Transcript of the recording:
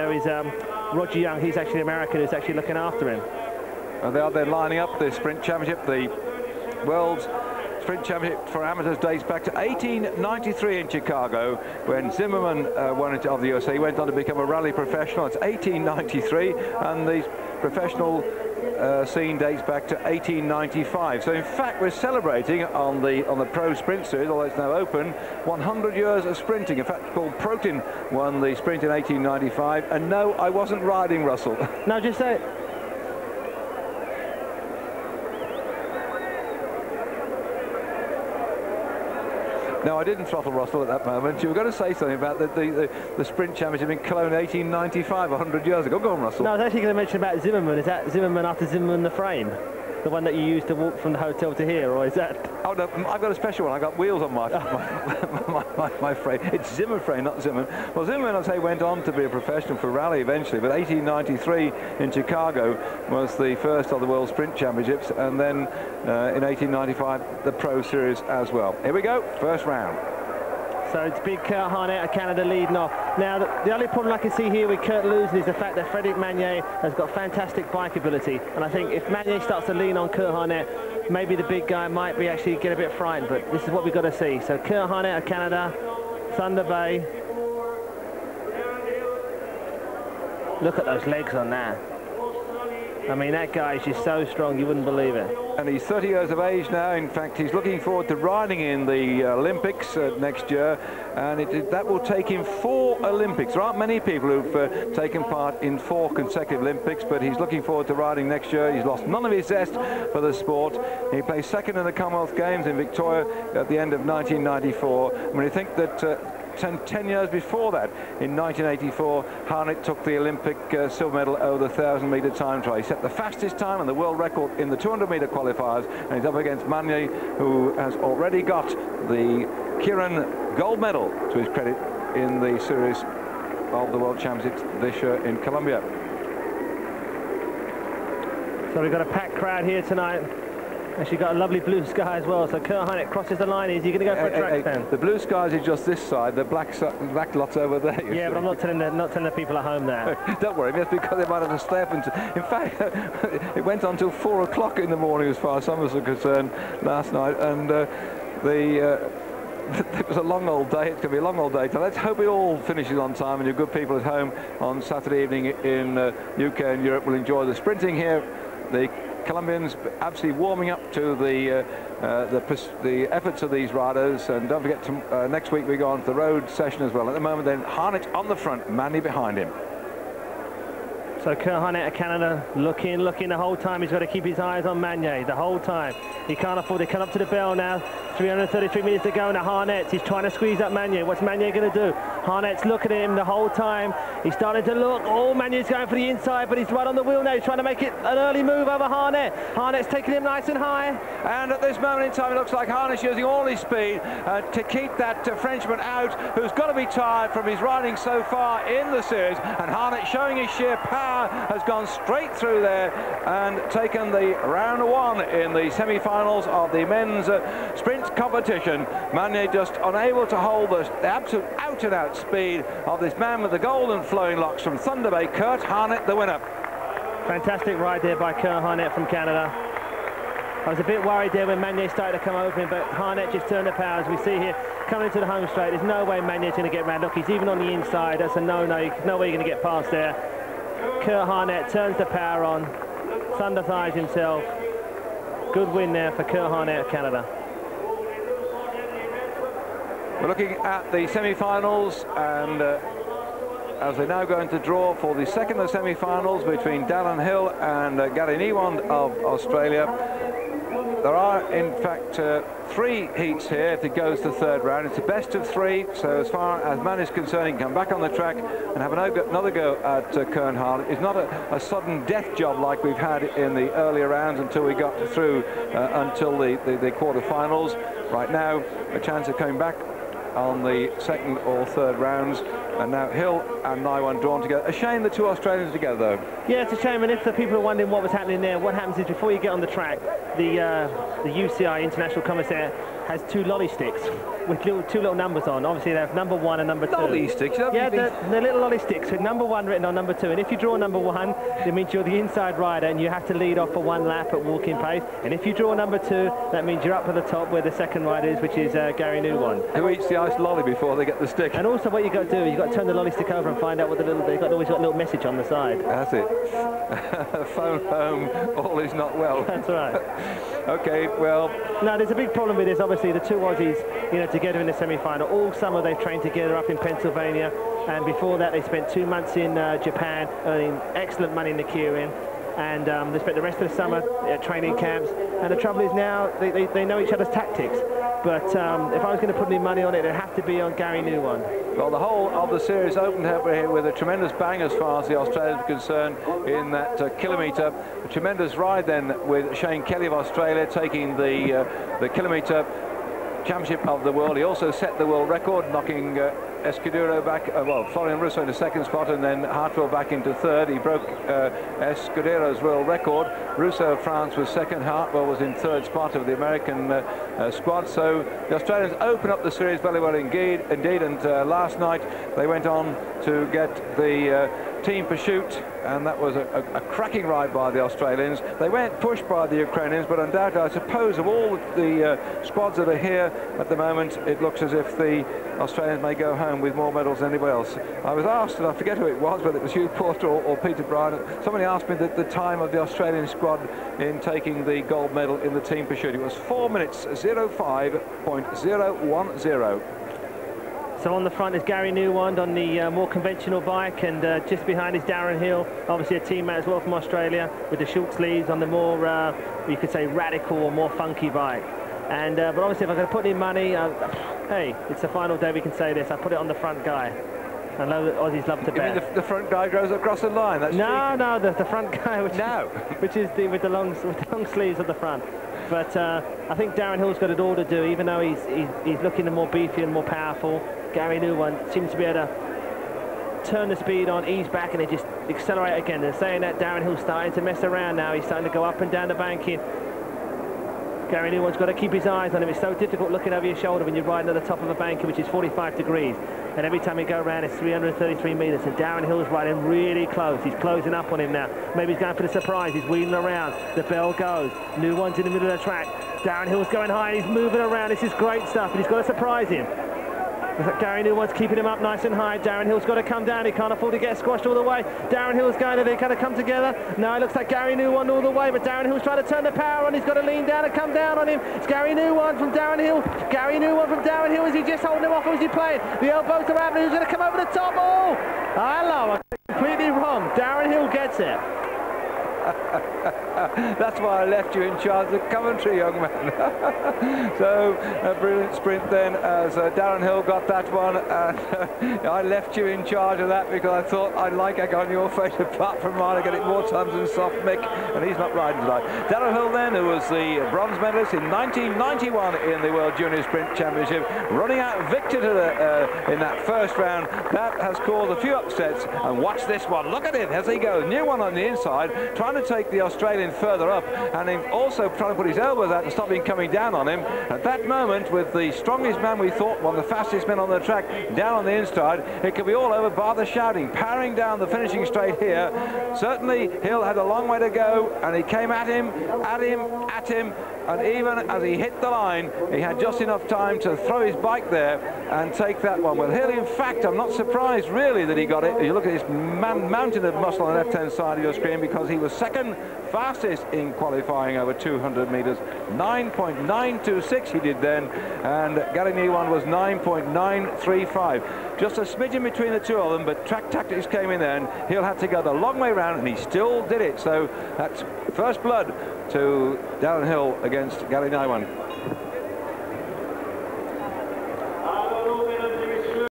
There is Roger Young. He's actually American, who's actually looking after him. And they are then lining up the sprint championship. The World's Sprint Championship for amateurs dates back to 1893 in Chicago, when Zimmerman won it of the USA. He went on to become a rally professional. It's 1893, and the professional scene dates back to 1895. So in fact, we're celebrating on the Pro Sprint Series, although it's now open, 100 years of sprinting. In fact, Paul Protein won the sprint in 1895, and no, I wasn't riding, Russell. No, just say. No, I didn't throttle Russell at that moment. You were going to say something about the sprint championship in Cologne 1895, 100 years ago. Go on, Russell. No, I was actually going to mention about Zimmerman. Is that Zimmerman after Zimmerman the frame? The one that you used to walk from the hotel to here, or is that? Oh no, I've got a special one. I've got wheels on my frame. It's Zimmer frame, not Zimmerman. Well, Zimmerman, I'd say, went on to be a professional for rally eventually, but 1893 in Chicago was the first of the World Sprint Championships, and then in 1895 the Pro Series as well. Here we go, first round. So it's big Curt Harnett of Canada leading off. Now, the only problem I can see here with Curt losing is the fact that Frederic Magne has got fantastic bike ability. And I think if Magne starts to lean on Curt Harnett, maybe the big guy might be actually get a bit frightened. But this is what we've got to see. So Curt Harnett of Canada, Thunder Bay. Look at those legs on that. I mean, that guy is just so strong, you wouldn't believe it. And he's 30 years of age now. In fact, he's looking forward to riding in the Olympics next year, and that will take him 4 Olympics. There aren't many people who've taken part in 4 consecutive Olympics, but he's looking forward to riding next year. He's lost none of his zest for the sport. He placed second in the Commonwealth Games in Victoria at the end of 1994. And when you think that 10 years before that, in 1984, Harnett took the Olympic silver medal over the 1,000-metre time trial. He set the fastest time and the world record in the 200-metre qualifiers, and he's up against Magne, who has already got the Kieran gold medal to his credit in the series of the World Championships this year in Colombia. So we've got a packed crowd here tonight. Actually got a lovely blue sky as well, so Curt Harnett crosses the line. Is he going to go for a track stand? The blue skies is just this side, the black lots over there. Yeah, but I'm not telling the people at home that. Don't worry, that's because they might have to stay up. In fact, it went on till 4 o'clock in the morning as far as some of us are concerned last night, and it was a long old day. It's going to be a long old day. So let's hope it all finishes on time, and your good people at home on Saturday evening in UK and Europe will enjoy the sprinting here. The Colombians absolutely warming up to the efforts of these riders, and don't forget next week we go on to the road session as well. At the moment then, Harnett on the front, Magne behind him. So Curt Harnett of Canada looking the whole time. He's got to keep his eyes on Magne the whole time. He can't afford. They come up to the bell now. 333 minutes to go. Now Harnett, he's trying to squeeze up Magne. What's Magne going to do? Harnett's looking at him the whole time. He's starting to look. Oh, Magne's going for the inside, but he's right on the wheel now. He's trying to make it an early move over Harnett. Harnett's taking him nice and high. And at this moment in time, it looks like Harnett's using all his speed to keep that Frenchman out, who's got to be tired from his riding so far in the series. And Harnett, showing his sheer power, has gone straight through there and taken the round 1 in the semi-finals of the men's sprint competition. Magne just unable to hold the absolute out-and-out speed of this man with the golden flowing locks from Thunder Bay. Curt Harnett, the winner. Fantastic ride there by Curt Harnett from Canada. I was a bit worried there when Magne started to come over him, but Harnett just turned the power. As we see here, coming into the home straight, there's no way Magne's going to get round. Look, he's even on the inside. That's a no-no. No way you're going to get past there. Curt Harnett turns the power on, thunder thighs himself. Good win there for Curt Harnett of Canada. We're looking at the semi-finals, and as they now go into draw for the second of the semi-finals between Darryn Hill and Darryn Neiwand of Australia. There are, in fact, 3 heats here if it goes to the 3rd round. It's a best of 3, so as far as man is concerned, he can come back on the track and have another go at Curt Harnett. It's not a sudden death job like we've had in the earlier rounds until we got through until the quarter-finals. Right now, a chance of coming back on the 2nd or 3rd rounds, and now Hill and Neiwand drawn together. A shame the 2 Australians together, though. Yeah, it's a shame, and if the people are wondering what was happening there, what happens is before you get on the track, the UCI International Commissaire has 2 lolly sticks with two little numbers on. Obviously, they have number 1 and number 2. Lolly sticks? Yeah, the little lolly sticks with number 1 written on number 2. And if you draw number 1, it means you're the inside rider and you have to lead off for 1 lap at walking pace. And if you draw number 2, that means you're up at the top where the second rider is, which is Gary Neiwand. Who eats the iced lolly before they get the stick? And also, what you got to do is you got to turn the lolly stick over and find out what they've always got a little message on the side. That's it. Phone home, all is not well. That's right. Okay, well. No, there's a big problem with this. Obviously, the 2 Aussies, you know, together in the semi-final. All summer they've trained together up in Pennsylvania, and before that they spent 2 months in Japan, earning excellent money in the Kirin. And they spent the rest of the summer at training camps. And the trouble is now they know each other's tactics. But if I was going to put any money on it, it'd have to be on Gary Neiwand. Well, the whole of the series opened up here with a tremendous bang as far as the Australians are concerned in that kilometre. A tremendous ride then with Shane Kelly of Australia taking the kilometre championship of the world. He also set the world record, knocking Escudero back, Florian Russo into 2nd spot, and then Hartwell back into 3rd. He broke Escudero's world record. Russo of France was 2nd, Hartwell was in 3rd spot of the American squad. So the Australians open up the series very well indeed, and last night they went on to get the team pursuit, and that was a cracking ride by the Australians. They weren't pushed by the Ukrainians, but undoubtedly, I suppose, of all the squads that are here at the moment, it looks as if the Australians may go home with more medals than anybody else. I was asked, and I forget who it was, whether it was Hugh Porter or Peter Bryan. Somebody asked me the time of the Australian squad in taking the gold medal in the team pursuit. It was 4 minutes 05.010. So on the front is Gary Neiwand on the more conventional bike, and just behind is Darryn Hill, obviously a teammate as well from Australia, with the short sleeves on the more, you could say, radical or more funky bike. And but obviously, if I'm going to put in money, hey, it's the final day. We can say this. I put it on the front guy. I know that Aussies love to bet. You mean the front guy goes across the line? That's no, the front guy, which is with the long sleeves at the front. But I think Darryn Hill's got it all to do, even though he's looking more beefy and more powerful. Gary Neiwand seems to be able to turn the speed on, ease back, and then just accelerate again. They're saying that Darryn Hill's starting to mess around now. He's starting to go up and down the banking. Gary Neiwand's got to keep his eyes on him. It's so difficult looking over your shoulder when you're riding at the top of a banking, which is 45 degrees. And every time you go around, it's 333 metres. And Darryn Hill's riding really close. He's closing up on him now. Maybe he's going for the surprise. He's wheeling around. The bell goes. Neiwand's in the middle of the track. Darryn Hill's going high, and he's moving around. This is great stuff, and he's got to surprise him. Gary Neiwand's keeping him up nice and high. Darryn Hill's got to come down. He can't afford to get squashed all the way. Darryn Hill's going to kind of come together. No, it looks like Gary Neiwand all the way, but Darryn Hill's trying to turn the power on. He's got to lean down and come down on him. It's Gary Neiwand from Darryn Hill. Gary Neiwand from Darryn Hill. Is he just holding him off, or is he playing? The elbows are happening. Who's going to come over the top? Oh, hello. I'm completely wrong. Darryn Hill gets it. That's why I left you in charge of commentary, young man. So a brilliant sprint then as Darryn Hill got that one, and I left you in charge of that because I thought I'd like egg on your face. Apart from mine, I get it more times than soft Mick, and he's not riding tonight. Darryn Hill then, who was the bronze medalist in 1991 in the World Junior Sprint Championship, running out victor to in that first round. That has caused a few upsets, and watch this one. Look at it as he goes. New one on the inside, trying to take the Australian further up, and also trying to put his elbows out and stop him coming down on him. At that moment, with the strongest man, we thought, one of the fastest men on the track, down on the inside, it could be all over bar the shouting, powering down the finishing straight here. Certainly Hill had a long way to go, and he came at him, and even as he hit the line, he had just enough time to throw his bike there and take that one. Well, Hill, in fact, I'm not surprised really that he got it. You look at his mountain of muscle on the left-hand side of your screen, because he was second fastest in qualifying over 200 metres. 9.926 he did then, and Gary Neiwand was 9.935. Just a smidgen between the two of them, but track tactics came in there, and Hill had to go the long way round, and he still did it. So that's first blood to Darryn Hill against Gary Neiwand.